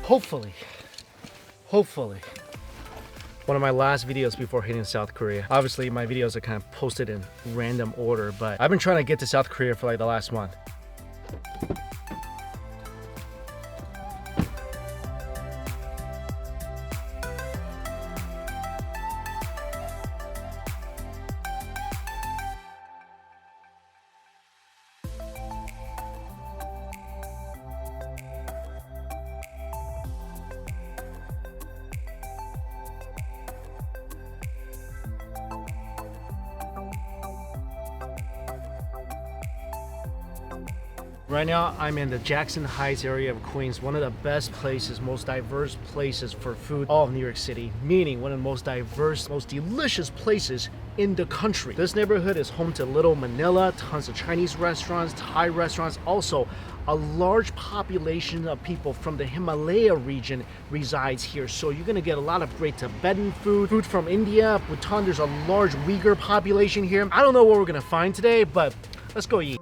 Hopefully. One of my last videos before hitting South Korea. Obviously, my videos are kind of posted in random order, but I've been trying to get to South Korea for like the last month. Right now, I'm in the Jackson Heights area of Queens, one of the best places, most diverse places for food all of New York City, meaning one of the most diverse, most delicious places in the country. This neighborhood is home to Little Manila, tons of Chinese restaurants, Thai restaurants, also a large population of people from the Himalayan region resides here. So you're gonna get a lot of great Tibetan food from India, Bhutan. There's a large Uyghur population here. I don't know what we're gonna find today, but let's go eat.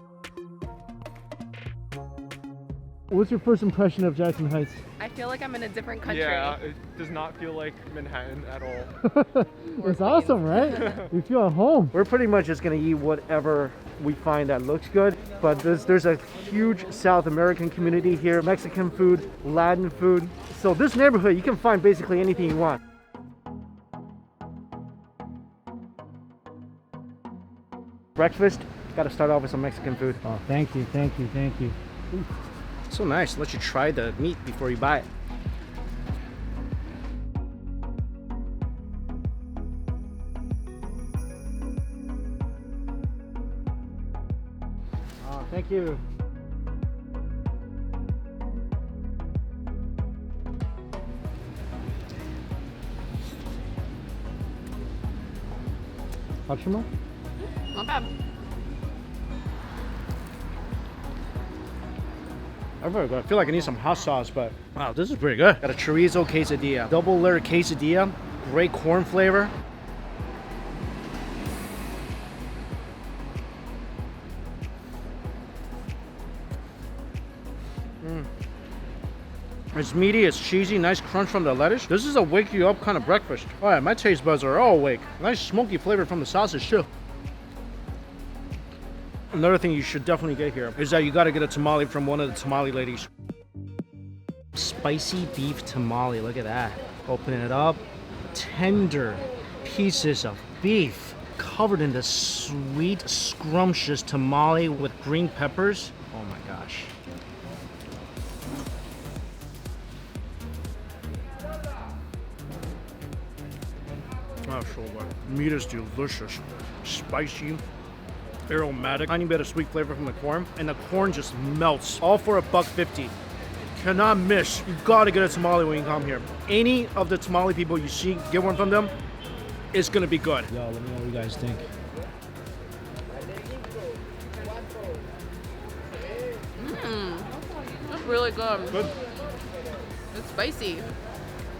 What's your first impression of Jackson Heights? I feel like I'm in a different country. Yeah, it does not feel like Manhattan at all. It's awesome, right? We feel at home. We're pretty much just gonna eat whatever we find that looks good, but there's a huge South American community here, Mexican food, Latin food. So this neighborhood, you can find basically anything you want. Breakfast, gotta start off with some Mexican food. Oh, thank you. Ooh. So nice, let you try the meat before you buy it. Oh, thank you. Hachima? Not bad. Very good. I feel like I need some hot sauce, but wow, this is pretty good. Got a chorizo quesadilla, double layer quesadilla, great corn flavor. It's meaty, it's cheesy, nice crunch from the lettuce. This is a wake you up kind of breakfast. All right, my taste buds are all awake. Nice smoky flavor from the sausage too. Another thing you should definitely get here is that you gotta get a tamale from one of the tamale ladies. Spicy beef tamale, look at that. Opening it up, tender pieces of beef covered in this sweet, scrumptious tamale with green peppers. Oh my gosh. Oh, sure, meat is delicious, spicy, aromatic, tiny bit of sweet flavor from the corn, and the corn just melts. All for $1.50. Cannot miss. You gotta get a tamale when you come here. Any of the tamale people you see, get one from them. It's gonna be good. Yo, let me know what you guys think. That's really good. Good. It's spicy.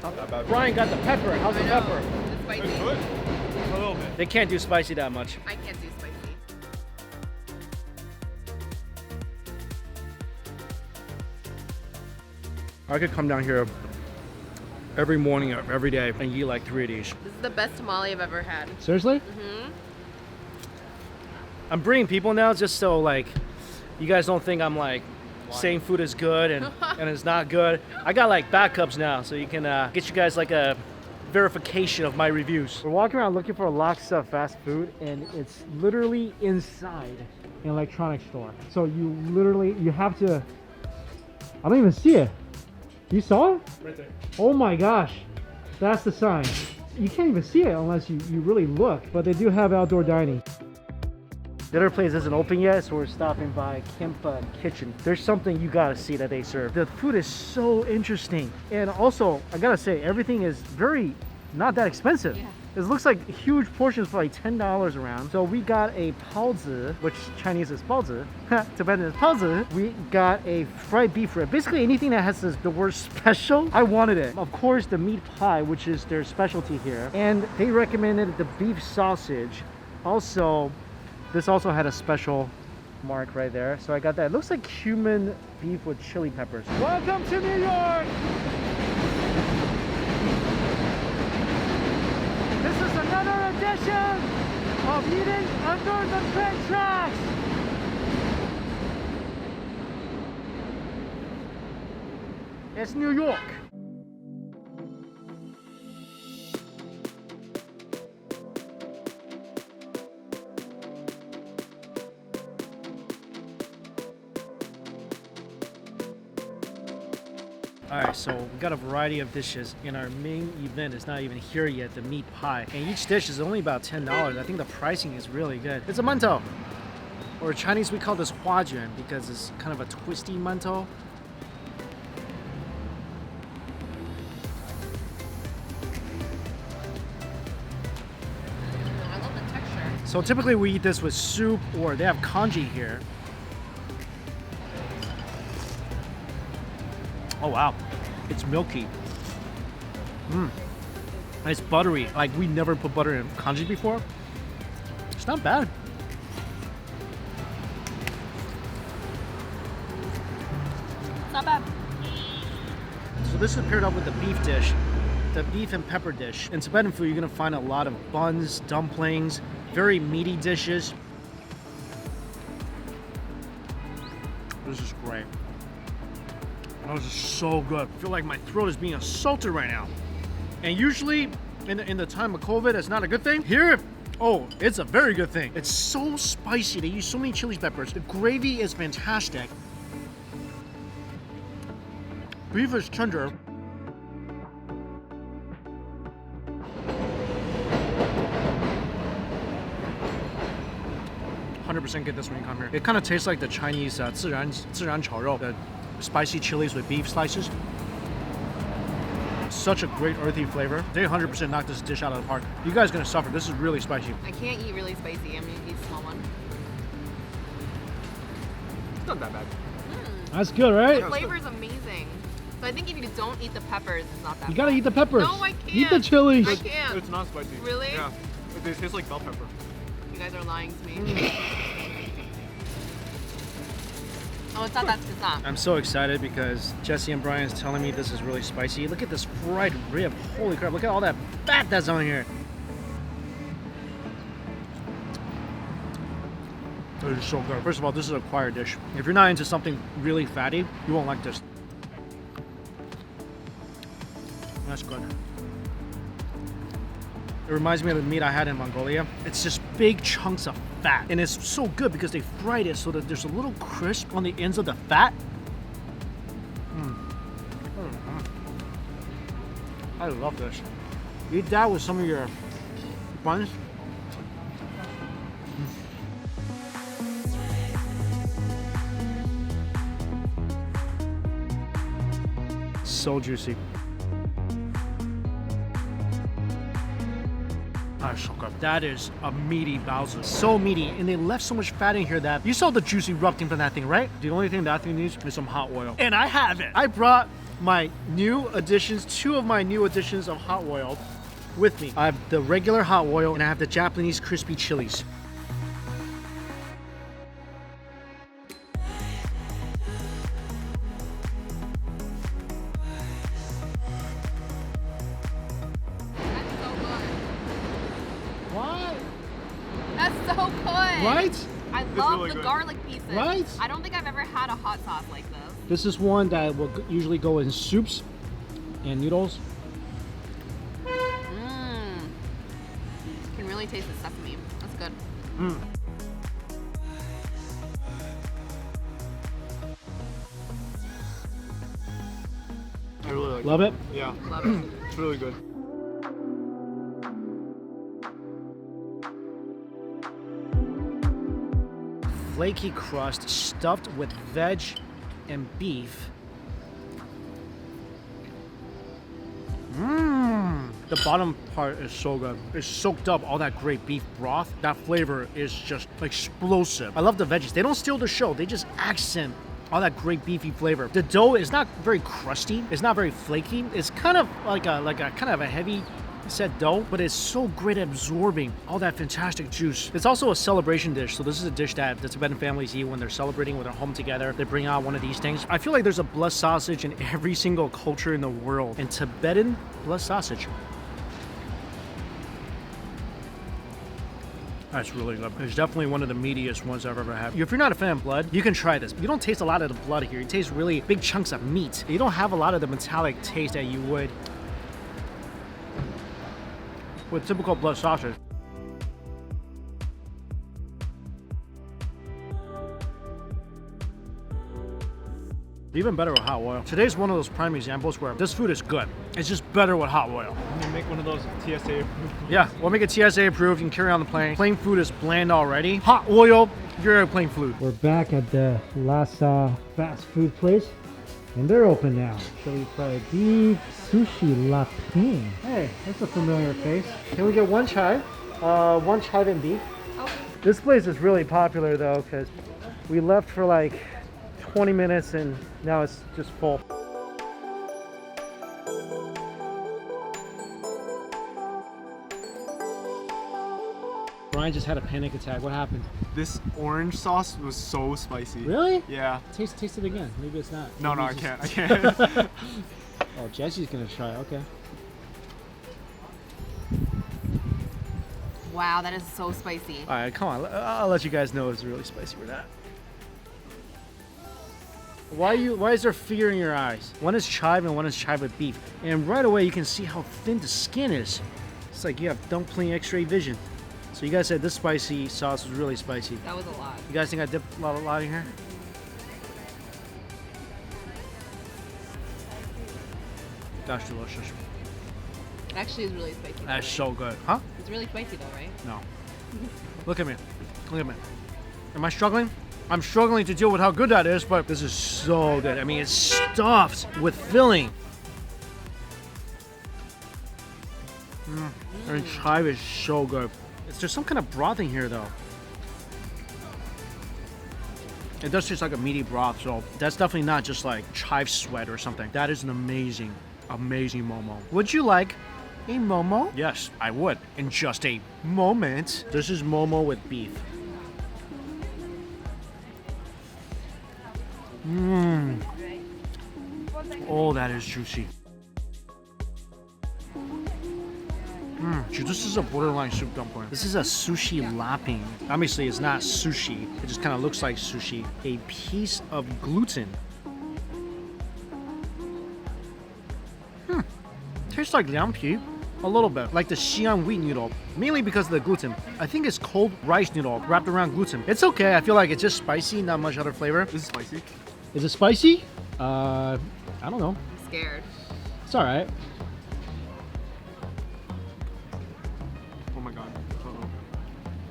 Not that bad. Brian got the pepper. How's the pepper? It's spicy. It's good. A little bit. They can't do spicy that much. I can't do spicy. I could come down here every morning or every day and eat like 3 of these. This is the best tamale I've ever had. Seriously? Mm-hmm. I'm bringing people now just so like you guys don't think I'm like saying food is good and it's not good. I got like backups now, so you can get you guys like a verification of my reviews. We're walking around looking for a Lhasa fast food, and it's literally inside an electronics store. So you have to, I don't even see it. You saw it? Right there. Oh my gosh, that's the sign. You can't even see it unless you really look, but they do have outdoor dining. The other place isn't open yet, so we're stopping by Khampa Kitchen. There's something you gotta see that they serve. The food is so interesting. And also, I gotta say, everything is not that expensive. Yeah. It looks like huge portions for like $10 around. So we got a paozi, which Chinese is baozi, Tibetan is paozi. We got a fried beef rib. Basically anything that has the word special, I wanted it. Of course, the meat pie, which is their specialty here. And they recommended the beef sausage. Also, this also had a special mark right there. So I got that. It looks like cumin beef with chili peppers. Welcome to New York! sensation of eating under the train tracks. It's New York. Alright, so we got a variety of dishes, and our main event is not even here yet, the meat pie. And each dish is only about $10. I think the pricing is really good. It's a mantou. Or in Chinese we call this huajuan because it's kind of a twisty mantou. I love the texture. So typically we eat this with soup, or they have congee here. Oh wow, it's milky. And it's buttery. Like, we never put butter in congee before. It's not bad. It's not bad. So this is paired up with the beef dish, the beef and pepper dish. In Tibetan food, you're gonna find a lot of buns, dumplings, very meaty dishes. This is great. That was just so good. I feel like my throat is being assaulted right now. And usually, in the time of COVID, it's not a good thing. Here, oh, it's a very good thing. It's so spicy. They use so many chili peppers. The gravy is fantastic. Beef is tender. %, get this when you come here. It kind of tastes like the Chinese 自然炒肉, the spicy chilies with beef slices. Such a great earthy flavor. They 100% knocked this dish out of the park. You guys are gonna suffer. This is really spicy. I can't eat really spicy. I'm gonna eat a small one. It's not that bad. That's good, right? The flavor is amazing. So I think if you don't eat the peppers, it's not that You gotta eat the peppers. No, I can't. Eat the chilies. I can't. It's not spicy. Really? Yeah. It tastes like bell pepper. You guys are lying to me. Oh, it's not that. It's not. I'm so excited because Jesse and Brian is telling me this is really spicy. Look at this fried rib. Holy crap, look at all that fat that's on here. This is so good. First of all, this is a acquired dish. If you're not into something really fatty, you won't like this. That's good. It reminds me of the meat I had in Mongolia. It's just big chunks of fat. And it's so good because they fried it so that there's a little crisp on the ends of the fat. I love this. Eat that with some of your buns. So juicy. So good. That is a meaty baozi. So meaty, and they left so much fat in here that you saw the juice erupting from that thing, right? The only thing that thing needs is some hot oil. And I have it. I brought my new additions, 2 of my new additions of hot oil with me. I have the regular hot oil and I have the Japanese crispy chilies. That's so good. Right? I love really the good. garlic pieces. Right? I don't think I've ever had a hot sauce like this. This is one that will usually go in soups and noodles. Mmm. You can really taste the sesame. That's good. Mm. I really like Love it? Yeah. Love it. It's really good. Flaky crust stuffed with veg and beef. Mmm. The bottom part is so good. It's soaked up all that great beef broth. That flavor is just explosive. I love the veggies. They don't steal the show. They just accent all that great beefy flavor. The dough is not very crusty. It's not very flaky. It's kind of like a kind of a heavy set dough, but it's so great at absorbing all that fantastic juice. It's also a celebration dish, so this is a dish that the Tibetan families eat when they're celebrating, when they're home together. They bring out one of these things. I feel like there's a blessed sausage in every single culture in the world, and Tibetan blessed sausage. That's really good. It's definitely one of the meatiest ones I've ever had. If you're not a fan of blood, you can try this. You don't taste a lot of the blood here. You taste really big chunks of meat. You don't have a lot of the metallic taste that you would with typical blood sausage. Even better with hot oil. Today's one of those prime examples where this food is good. It's just better with hot oil. You make one of those TSA approved. Yeah, we'll make it TSA approved. You can carry on the plane. Plain food is bland already. Hot oil, you're plain food. We're back at the Lhasa fast food place, and they're open now. Chili fried beef, sushi lapin. Hey, that's a familiar face. Can we get one chive? One chive and beef. Oh. This place is really popular though, because we left for like 20 minutes and now it's just full. Brian just had a panic attack. What happened? This orange sauce was so spicy. Really? Yeah. Taste it again. Maybe it's not. No, Maybe no, I it's can't. I can't. Oh, Jesse's gonna try. Okay. Wow, that is so spicy. All right, come on. I'll let you guys know if it's really spicy or not. Why is there fear in your eyes? One is chive and one is chive with beef. And right away you can see how thin the skin is. It's like you have dumpling x-ray vision. So you guys said this spicy sauce was really spicy. That was a lot. You guys think I dipped a lot in here? That's delicious. It actually is really spicy. though, That's right? so good. Huh? It's really spicy though, right? No. Look at me. Look at me. Am I struggling? I'm struggling to deal with how good that is, but this is so good. I mean, it's stuffed with filling. And chive is so good. There's some kind of broth in here, though. It does taste like a meaty broth, so that's definitely not just like chive sweat or something. That is an amazing, amazing momo. Would you like a momo? Yes, I would, in just a moment. This is momo with beef. Mmm. Oh, that is juicy. This is a borderline soup dumpling. This is a sushi lapping. Obviously, it's not sushi. It just kind of looks like sushi. A piece of gluten. Tastes like lampi. A little bit. Like the Xi'an wheat noodle. Mainly because of the gluten. I think it's cold rice noodle wrapped around gluten. It's okay. I feel like it's just spicy, not much other flavor. This is spicy. Is it spicy? I don't know. I'm scared. It's all right. Oh my god.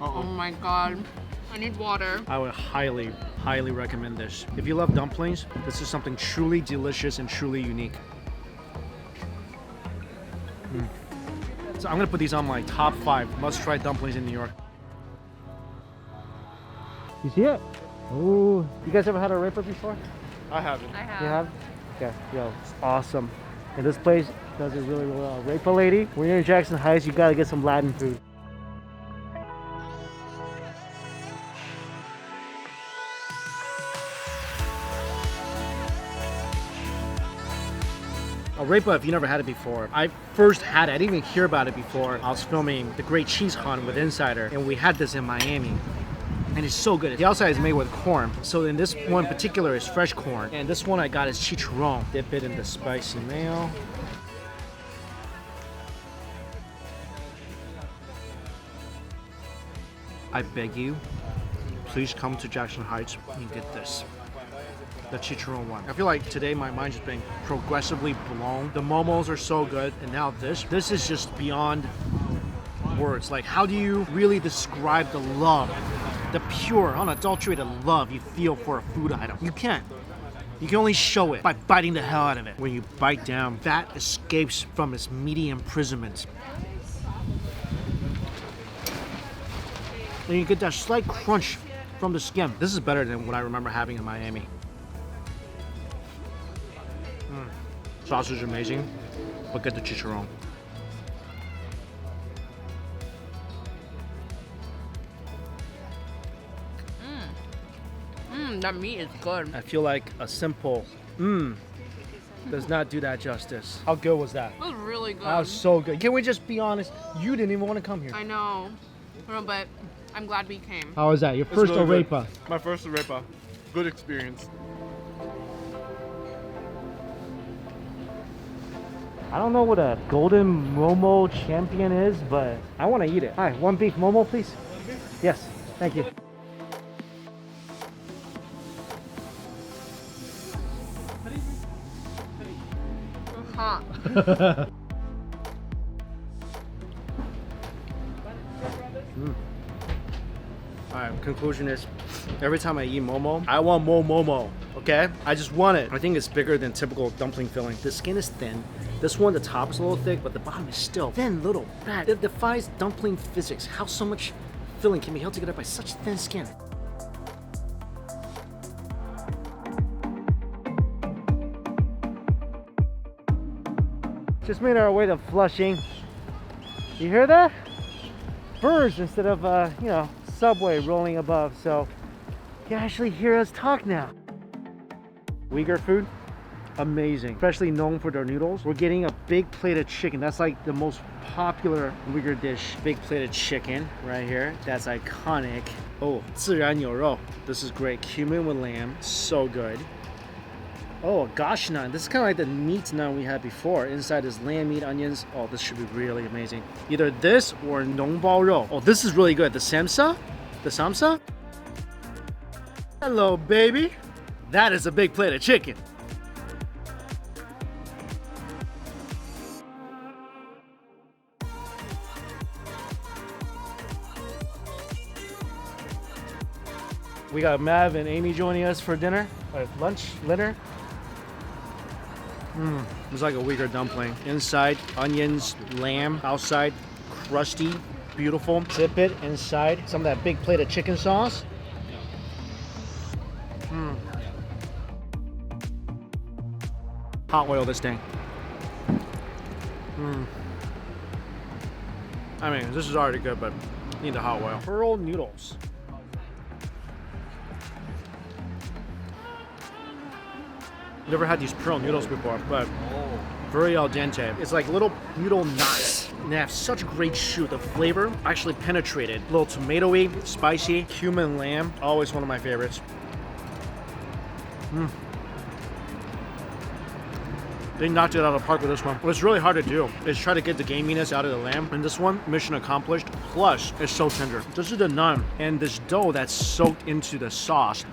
Oh my god. I need water. I would highly, highly recommend this. If you love dumplings, this is something truly delicious and truly unique. So I'm gonna put these on my top 5 must-try dumplings in New York. You see it? Ooh. You guys ever had a arepa before? I haven't. I have. You have? Okay, yo, it's awesome. And this place does it really, really well. Arepa Lady, when you're in Jackson Heights, you gotta get some Latin food. Arepa, if you never had it before, I first had it. I didn't even hear about it before. I was filming The Great Cheese Hunt with Insider, and we had this in Miami. And it's so good. The outside is made with corn. So in this one in particular is fresh corn. And this one I got is chicharron. Dip it in the spicy mayo. I beg you, please come to Jackson Heights and get this. The chicharron one. I feel like today my mind's just been progressively blown. The momos are so good, and now this is just beyond words. Like, how do you really describe the love, the pure, unadulterated love you feel for a food item? You can't. You can only show it by biting the hell out of it. When you bite down, fat escapes from its meaty imprisonment. And you get that slight crunch from the skin. This is better than what I remember having in Miami. Sausage is amazing, but get the chicharron. That meat is good. I feel like a simple does not do that justice. How good was that? It was really good. That was so good. Can we just be honest? You didn't even want to come here. I know. No, but I'm glad we came. How was that? Your first really good. arepa? My first arepa. Good experience. I don't know what a golden Momo champion is, but I want to eat it. Hi, one beef Momo, please. Yes, thank you. Hot. Alright, conclusion is, every time I eat Momo, I want more Momo, okay? I just want it. I think it's bigger than typical dumpling filling. The skin is thin. This one, the top is a little thick, but the bottom is still thin, little, fat. It defies dumpling physics. How so much filling can be held together by such thin skin? Just made our way to Flushing. You hear that? Birds instead of, you know, subway rolling above. So you can actually hear us talk now. Uyghur food, amazing. Especially known for their noodles. We're getting a big plate of chicken. That's like the most popular Uyghur dish. Big plate of chicken right here. That's iconic. Oh, 自然牛肉. This is great. Cumin with lamb, so good. Oh, gosh naan. This is kind of like the meat naan we had before. Inside is lamb meat, onions. Oh, this should be really amazing. Either this or nong bao rou. Oh, this is really good. The samsa? The samsa? Hello, baby. That is a big plate of chicken. We got Mav and Amy joining us for dinner, lunch, dinner. It's like a Uyghur dumpling. Inside, onions, lamb. Outside, crusty, beautiful. Dip it inside some of that big plate of chicken sauce. Hot oil this thing. I mean, this is already good, but need the hot oil. Pearl noodles. Never had these pearl noodles before, but very al dente. It's like little noodle knots. And they have such a great shoot. The flavor actually penetrated. A little tomatoey, spicy, cumin lamb. Always one of my favorites. They knocked it out of the park with this one. What's really hard to do is try to get the gaminess out of the lamb. And this one, mission accomplished. Plus, it's so tender. This is the naan and this dough that's soaked into the sauce.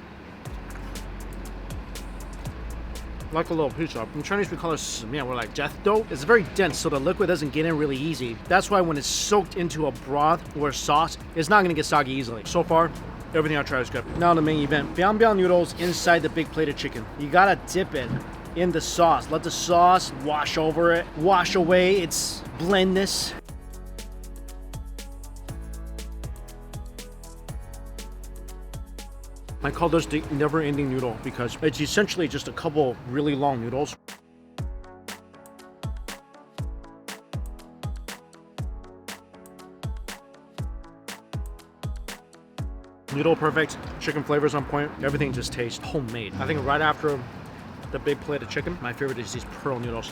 Like a little pizza. In Chinese we call it 死面, we're like death dough. It's very dense, so the liquid doesn't get in really easy. That's why when it's soaked into a broth or a sauce, it's not gonna get soggy easily. So far, everything I tried is good. Now the main event. Biang biang noodles inside the big plate of chicken. You gotta dip it in the sauce. Let the sauce wash over it, wash away its blandness. I call this the never-ending noodle because it's essentially just a couple really long noodles. Noodle perfect, chicken flavors on point, everything just tastes homemade. I think right after the big plate of chicken, my favorite is these pearl noodles.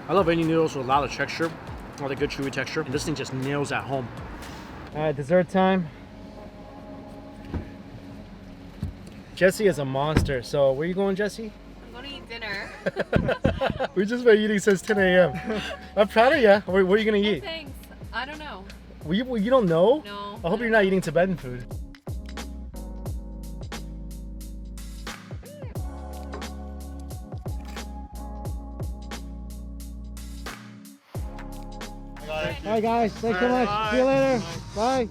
I love any noodles with a lot of texture, a lot of good chewy texture, and this thing just nails at home. All right, dessert time. Jesse is a monster. So where are you going, Jesse? I'm going to eat dinner. We've just been eating since 10 a.m. I'm proud of you. What are you going to eat? Thanks. I don't know. You don't know? No. I hope you're not eating Tibetan food. Bye guys. Thanks so much. Bye. See you later. Bye.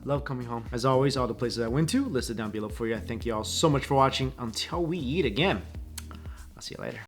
Love coming home. As always, all the places I went to listed down below for you. I thank you all so much for watching. Until we eat again, I'll see you later.